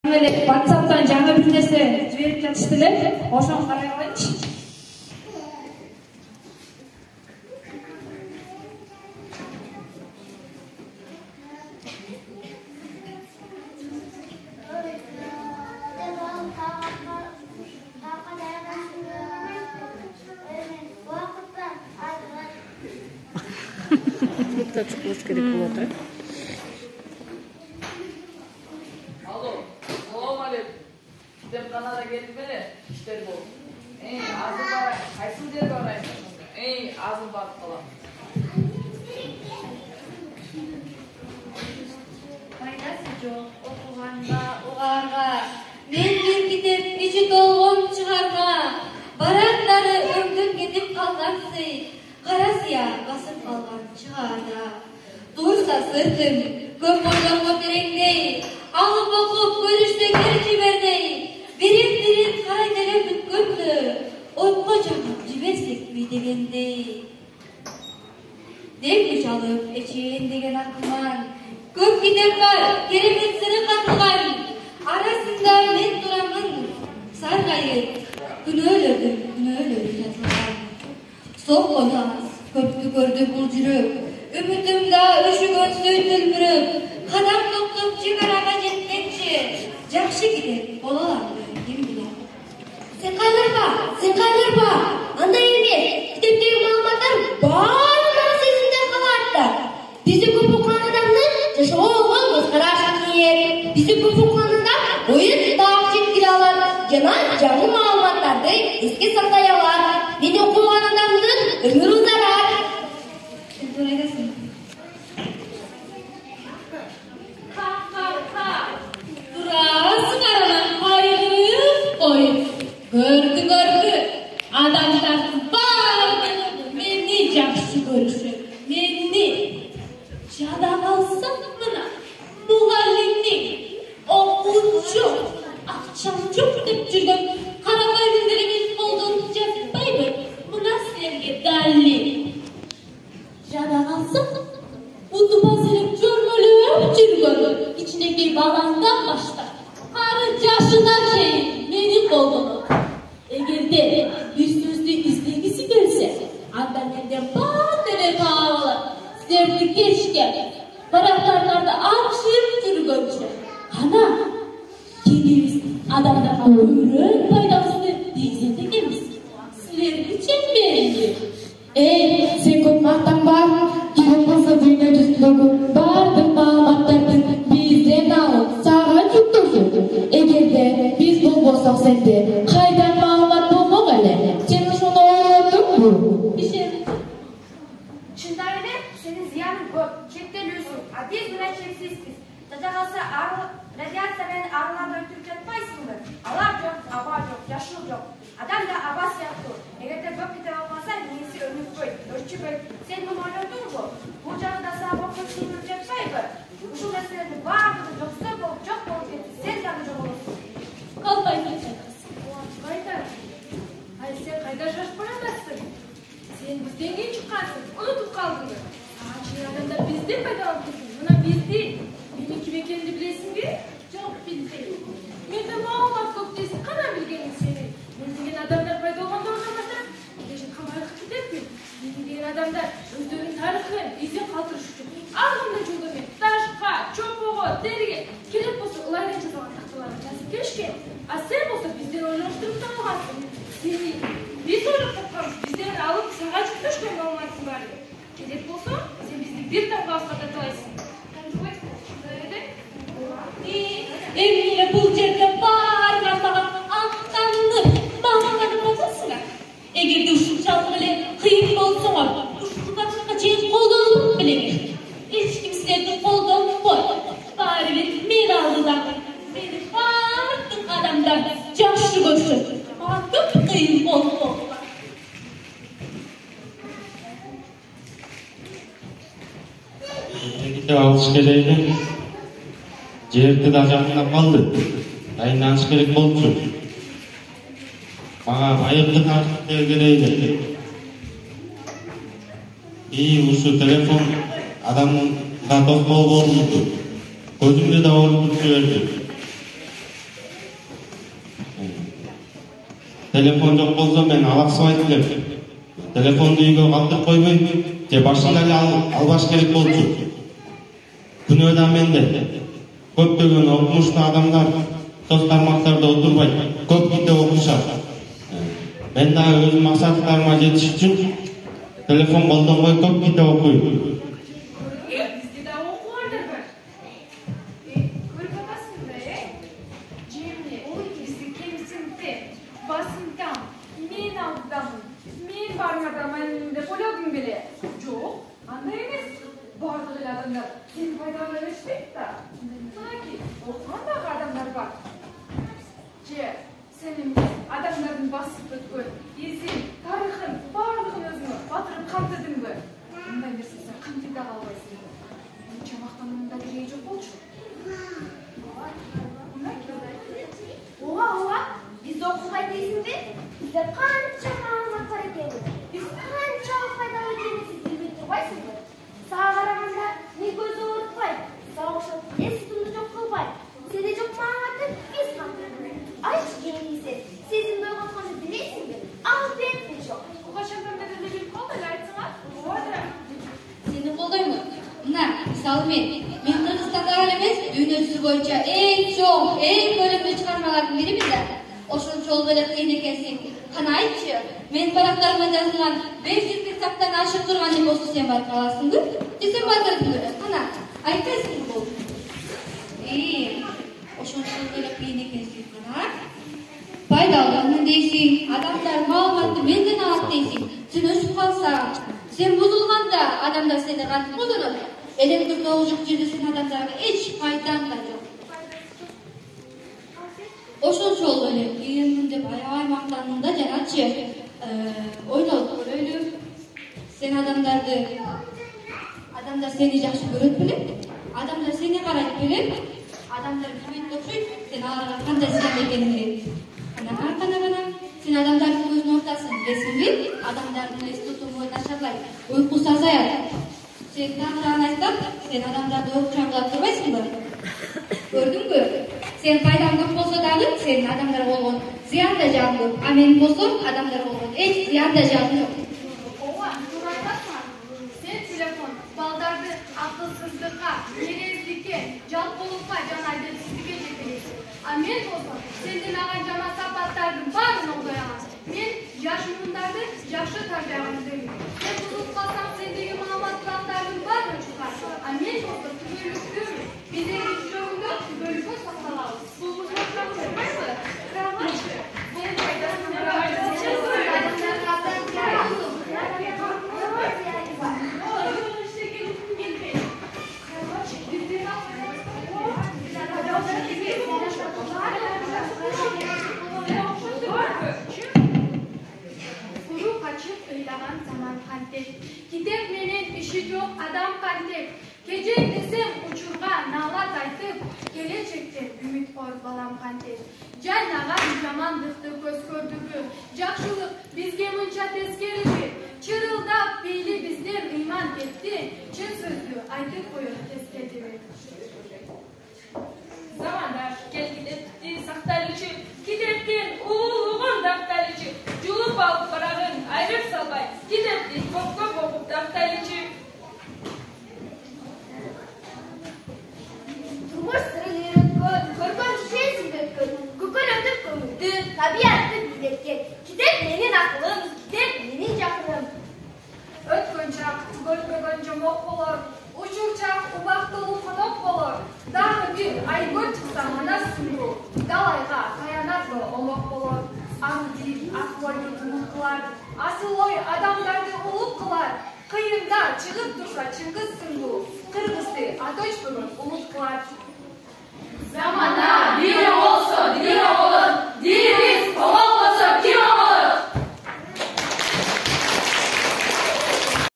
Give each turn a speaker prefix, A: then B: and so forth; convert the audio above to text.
A: WhatsApp'tan жаңа bir нәрсе жіберіп жатышты, ошоны карай коелучу.
B: Burada çıkması gerek oldu.
C: Alo, selam aleyküm. Kitap kanala gelip beri, işleri bol. Ağzım var, kaysın diye barayım. Ağzım var falan.
D: Faydası жоқ оқығанға, ұғарға. Мен бір кетіп, неше толғым шығарға. Бараттары өмдіп кетіп қалғансый. Қарасия басып қалған шығарда. Дұрса сыртым, көп ойланға тереңдей. Алып оқып, көріштегер жібердей. Берен қарай телеп бүткөнді. Отқа жағып жіберсек бей дегендей. Демі жалып, әчейін деген ақыман. Көп кетер бар, керемет сыры қатылған. Арасында мен тұрамын, сарғайып. Күнөлері жазылған. Соққан аз, көпті көрді бұл жүріп. Үмітімда өшігін сөйтілбіріп. Қадам тоқтып шекараға жеткенше. Жақшы кетер, болаларды, кем білер.
E: Сен қайларба, андай емес. Кітептегі мағлұматтар барлығы сезімдер қалартты. Бізді көп оқыған адамның жашауға көзқарас ниет. Бізді көп оқыған адам ойын тағы жеткіре алады. Жаңа мағлұматтарды еске сақтай алады. Мен оқыған адамның өмір ұзарады.
D: Сен тура айтасың.
A: Турасы қаранан қойып. Көрді. Адамдардың барлығы мені жақсы көруші. Мені жадан алсам мына мұғалімнің оқушы ақшам жоқ деп жүрген қарапайымдылығымен қолдауын жазбайды. Мына сілерге дәлел. Жадан алсам ұтып асырып жөрмөліп жүрген içindeki балаңдан баштап қары жашына шейін мені қолданып. Егерде bir сөзді іздегісі келсе, анда менде бар деле таап алат. Сіздерді кешкен, парақтарларды ашып жүргенше. Ана, kendimiz адамдарға өрен пайдасыны тигізеді екенбіз. Сіздерді чекпейінді.
E: Сен көп мақтанба, керек болса дүние жүзіндегі бардың мағлұматтардың бізден алып саған жүктесін. Егерде біз бұл болсақ сенде қайдан мағлұмат болмақ әлі? Сен шоны ойландың бұл.
F: Шындайыны senin ziyanın көп, шектелүүсүң, а биз мына чексизбиз. Жада калса радиация менен арыларды өлтүрүп жатпайсыңбы? Алар жок, аба жок, жашоо жок. Адам да аба сыяктуу. Эгерде көп кете албаса, нээси өнүкпөйт, өрчүбөйт. Сен муну ойлодуңбу? Бул жагы да сага окуп сүйүнүп жатпайбы? Ушул нерселердин баардыгы жок болуп кетти. Сен дагы жоголосуң.
A: Қалпайсың.
F: Кайда? Ай, сен кайда жашып баратасың? Сен бизден кийин чыккансың, унутуп калдыңбы? Чын адамдар бизден пайдаланып турсун. Мына бизди, менин ким экенин билесиңби? Жок, билбейм. Менде маалымат көп дейсиң, кана билгениң сенин. Мен деген адамдар пайда болгондорунан баштап, кешин камайгы кетеппин. Мен деген адамдар өздөрүнүн тарыхын, изин калтырыш үчүн ар кандай жолдо мен ташка, чопого, терге керек болсо ылайдан жасалган такталарды жазып келишкен. А сен болсо бизден ойлоштуруп табылгансың. Сени биз ойлоп тапканбыз, бизден алып сага жүктөшкөн маалыматың бар. Керек болсо сен бизди бир таңбабызга татабайсың.
A: Эмне бұл жерде барған маған аттанды. Маған болсаңар. Егерде ушунчалык эле кыйын болсоңор, ушул башка чейин колдонуп билеңер. Эч ким силерди колдонбойт. Баары бир мен алдыдагы. Мени бардык адамдар жакшы көрүшөт. Мага көп кыйын болду.
G: Егерде алыш келейли. Жерді да жақындап қалды. Дайынданыш керек болчу. Мага айыпты тартып келейли. Ушу телефон адамның да тоскоол болду. Көзүмдө да ооруп жиберди. Telefon жок болсо мен алаксып айтып элем. Телефонду үйгө калтырып койбой, же башында эле албаш керек болчу. Күнөө да менде. Көптөгөн окумуштуу адамдар соц тармактарда отурбайт, көп китеп окушат. Мен да өз максаттарыма жетиш үчүн телефон колдонбой көп китеп окуйм.
F: Бизде да окугандар бар. Көрүп атасыңбы, Жемне, бизде кемсинте, басынтам, мен алдамын, мен бармадамын деп ойлодуң беле? Жок, андай эмес. Бардык эле адамдар сени пайдалана беришпейт да. Мынакей, окуган дагы адамдар бар. Же сенин адамдардын басып өткөн изин, тарыхын, бардыгын өзүңө батырып камтыдыңбы? Мындай нерсе сен кантип да калбайсың. Мынча мактануунун да кереги жок болчу.
E: Ооба, биз окубайт дейсиңби? Бизде канча маалымат бар экен. Биз канчалык пайдалуу экенин сиз билбей турбайсызбы? Сага караганда не көз оорутпайт, сага окшоп эс тутумду жок кылбайт. Сенде жок маалыматты биз камтыйбыз. Айчы кеңисе, сизин ойготконду билесиңби? Албетте жок.
F: Качандан бери эле билип калды эле айтсаңа. Ооба.
D: Сени колдоймун. Мына, мисалы мен Кыргызстанда эле эмес, дүйнө жүзү боюнча эң чоң, эң көлөмдүү чыгармалардын биримин да. Ошончолук эле кыйын экенсиң. Кана айтчы, менин барактарыма жазылган 500 китаптан ашып турган эмосу сен байкап аласыңбы? Же сен байкадыңбы? Кана, айтпайсыңбы бул? Ошончолук эле кыйын экенсиң. Кана. Пайдаланын дейсиң, адамдар маалыматты менден алат дейсиң. Сен өсүп калсаң, сен бузулганда адамдар сени кантип колдонот? Электр тогу жок жерде сен адамдарга эч пайдаң да жок. Ошончолук эле кийинмин деп аябай мактандың да жаначы. Ойлоп көрөлү. Сен адамдар сени жакшы көрөт беле? Адамдар сени карайт беле? Адамдар билбейт окшойт, сен аларга кандай зыян экениңди. Кана. Сен адамдардын көзүнүн ортасың, билесиңби? Адамдардын эс тутуму начарлайт, уйкусу азаят. Сен тагыран айтсам, сен адамдарды окчаңдап турбайсыңбы? Көрдүңбү? Сен пайдаң көп болсо дагы, сен адамдарга болгон зыян да жагың көп. А мен болсом, адамдарга болгон эч зыян да жагым жок.
F: Ооба, туура айтасың. Сен телефон балдарды акылсыздыкка, эрезликке, жалкоолукка жана адилетсиздикке жетелейсиң. А мен болсом, сенден алган жаман сапаттардын баарын окуям. Мен жаш мундарды жакшы тарбияга издейм. Сен бузулуп калсаң, сендеги маалыматтардын баарын чыгар. А мен болсом, түбөлүктүү. Биздин жөнүндө түбөлүккө сакталабыз. Бул бузулуктан чыкпайбы? Карагачы. Бул пайдасын Китеп менен иши жок адам кантип, кежек десем учурга наалат айтып, келечектен үмүткөр балам кантип. Жайнаган жамандыкты көз көрдүгү, жакшылык бизге мынча тескериби, чырылдап бейли бизден ыйман кетти, чын сөздү айтып коюп тескердиби. Замандаш кел китепти сактайлычы, китептен улуулугун дактайлычы, жулуп алып барагын айрып салбай, китепти көп окуп дактайлычы.
E: Турмуш сырын үйрөткөн, көргөн ишен сүйрөткөн, көкөлөтүп көңүлдү, табиятты бийлеткен. Китеп менин акылым, китеп менин жакыным.
F: Өткөн чак көрбөгөн жомок болор, учур чак убактылуу конок болор. Дагы бир айгөл чыкса мана сүңгү, далайга таянатлы омок болор. Ак дил, ак ойду тунук кылар, асыл ой адамдарды улук кылар. Кыйында чыгып турса Чыңгыз сынду, кыргызды аточ бүгүн улут кылар.